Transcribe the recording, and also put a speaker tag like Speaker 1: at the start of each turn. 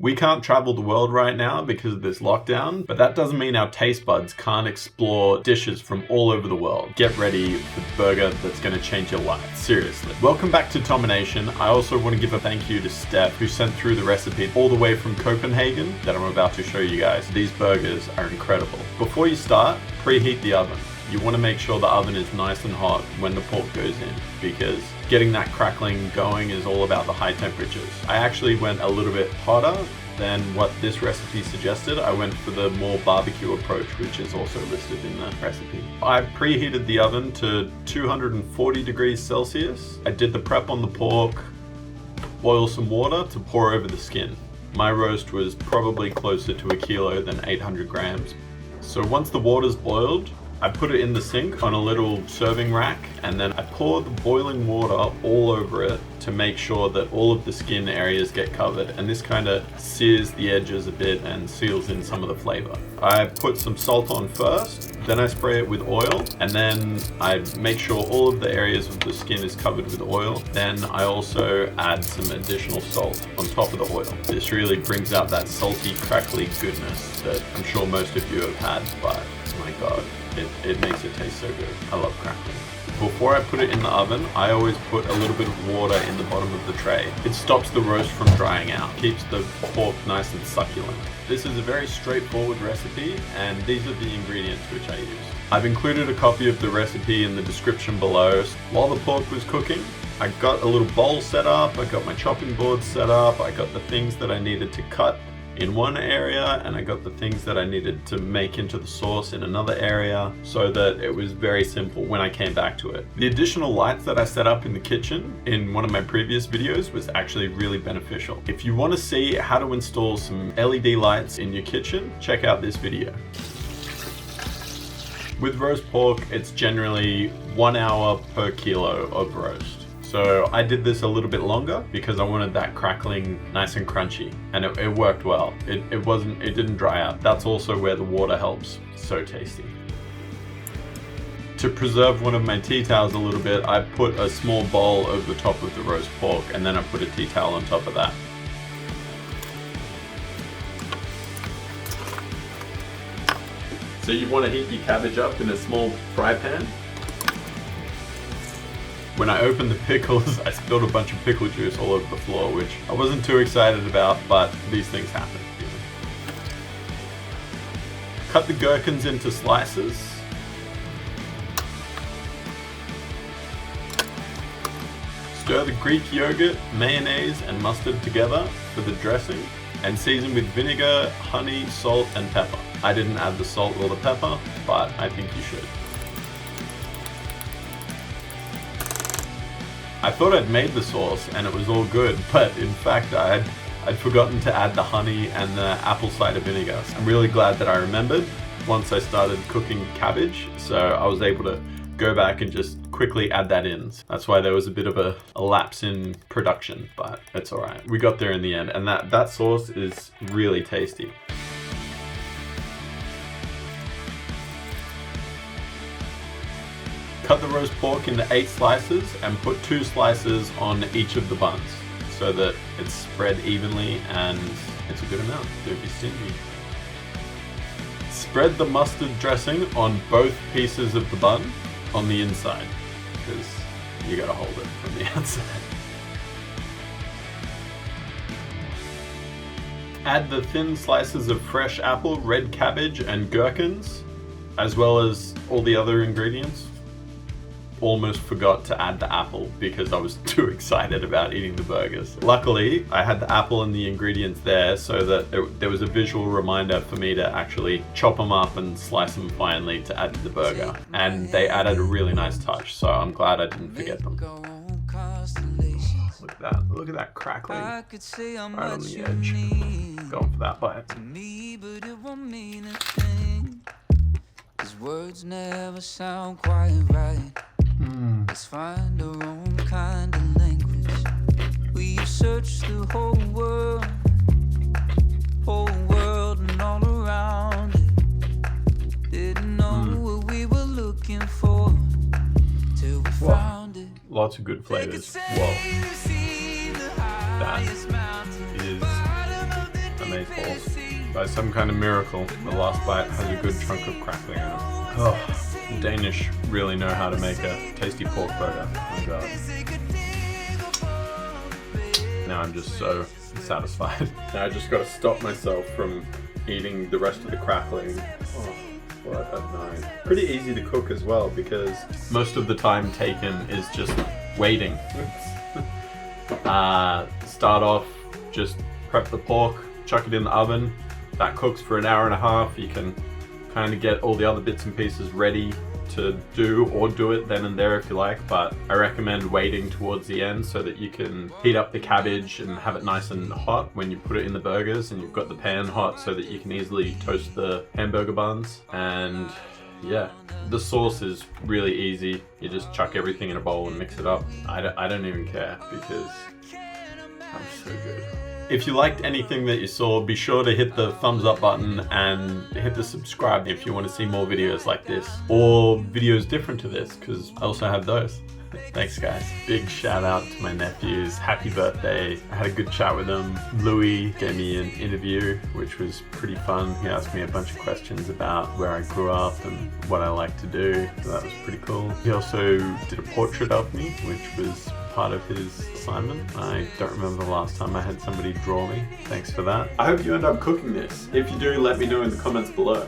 Speaker 1: We can't travel the world right now because of this lockdown, but that doesn't mean our taste buds can't explore dishes from all over the world. Get ready for the burger that's going to change your life. Seriously. Welcome back to Tomination. I also want to give a thank you to Steph, who sent through the recipe all the way from Copenhagen that I'm about to show you guys. These burgers are incredible. Before you start, preheat the oven. You want to make sure the oven is nice and hot when the pork goes in, because getting that crackling going is all about the high temperatures. I actually went a little bit hotter than what this recipe suggested. I went for the more barbecue approach, which is also listed in the recipe. I preheated the oven to 240 degrees Celsius. I did the prep on the pork, boil some water to pour over the skin. My roast was probably closer to 1 kilo than 800 grams. So once the water's boiled, I put it in the sink on a little serving rack, and then I pour the boiling water all over it to make sure that all of the skin areas get covered, and this kind of sears the edges a bit and seals in some of the flavor. I put some salt on first, then I spray it with oil, and then I make sure all of the areas of the skin is covered with oil. Then I also add some additional salt on top of the oil. This really brings out that salty, crackly goodness that I'm sure most of you have had, but my God. It makes it taste so good. I love crackling. Before I put it in the oven, I always put a little bit of water in the bottom of the tray. It stops the roast from drying out, keeps the pork nice and succulent. This is a very straightforward recipe, and these are the ingredients which I used. I've included a copy of the recipe in the description below. While the pork was cooking, I got a little bowl set up, I got my chopping board set up, I got the things that I needed to cut in one area, and I got the things that I needed to make into the sauce in another area, so that it was very simple when I came back to it. The additional lights that I set up in the kitchen in one of my previous videos was actually really beneficial. If you want to see how to install some LED lights in your kitchen, check out this video. With roast pork, it's generally 1 hour per kilo of roast. So I did this a little bit longer because I wanted that crackling nice and crunchy, and it worked well. It didn't dry out. That's also where the water helps. So tasty. To preserve one of my tea towels a little bit, I put a small bowl over the top of the roast pork, and then I put a tea towel on top of that. So you want to heat your cabbage up in a small fry pan. When I opened the pickles, I spilled a bunch of pickle juice all over the floor, which I wasn't too excited about, but these things happen. Cut the gherkins into slices. Stir the Greek yogurt, mayonnaise, and mustard together for the dressing, and season with vinegar, honey, salt, and pepper. I didn't add the salt or the pepper, but I think you should. I thought I'd made the sauce and it was all good, but in fact I'd forgotten to add the honey and the apple cider vinegar. I'm really glad that I remembered once I started cooking cabbage, so I was able to go back and just quickly add that in. That's why there was a bit of a lapse in production, but it's alright. We got there in the end, and that sauce is really tasty. Cut the roast pork into 8 slices and put 2 slices on each of the buns so that it's spread evenly and it's a good amount. Don't be stingy. Spread the mustard dressing on both pieces of the bun on the inside, because you gotta hold it from the outside. Add the thin slices of fresh apple, red cabbage, and gherkins, as well as all the other ingredients. Almost forgot to add the apple because I was too excited about eating the burgers. Luckily, I had the apple and the ingredients there so that there was a visual reminder for me to actually chop them up and slice them finely to add to the burger. And they added a really nice touch, so I'm glad I didn't forget them. Look at that. Look at that crackling right on the edge. Going for that bite.
Speaker 2: Words never sound quite right. Let's find our own kind of language. We searched the whole world and all around it. Didn't know what we were looking for till we found it.
Speaker 1: Lots of good flavors. Whoa. That is amazeballs. By some kind of miracle, the last bite has a good chunk of crackling in it. Oh, the Danish really know how to make a tasty pork burger. Oh my god. Now I'm just so satisfied. Now I just gotta stop myself from eating the rest of the crackling. Oh, what a night. Pretty easy to cook as well because most of the time taken is just waiting. Start off, just prep the pork, chuck it in the oven. That cooks for an hour and a half. You can kind of get all the other bits and pieces ready to do, or do it then and there if you like, but I recommend waiting towards the end so that you can heat up the cabbage and have it nice and hot when you put it in the burgers, and you've got the pan hot so that you can easily toast the hamburger buns. And yeah, the sauce is really easy. You just chuck everything in a bowl and mix it up. I don't even care because I'm so good. If you liked anything that you saw, be sure to hit the thumbs up button and hit the subscribe if you want to see more videos like this, or videos different to this, because I also have those. Thanks guys. Big shout out to my nephews. Happy birthday. I had a good chat with them. Louis gave me an interview, which was pretty fun. He asked me a bunch of questions about where I grew up and what I like to do. So that was pretty cool. He also did a portrait of me, which was part of his assignment. I don't remember the last time I had somebody draw me. Thanks for that. I hope you end up cooking this. If you do, let me know in the comments below.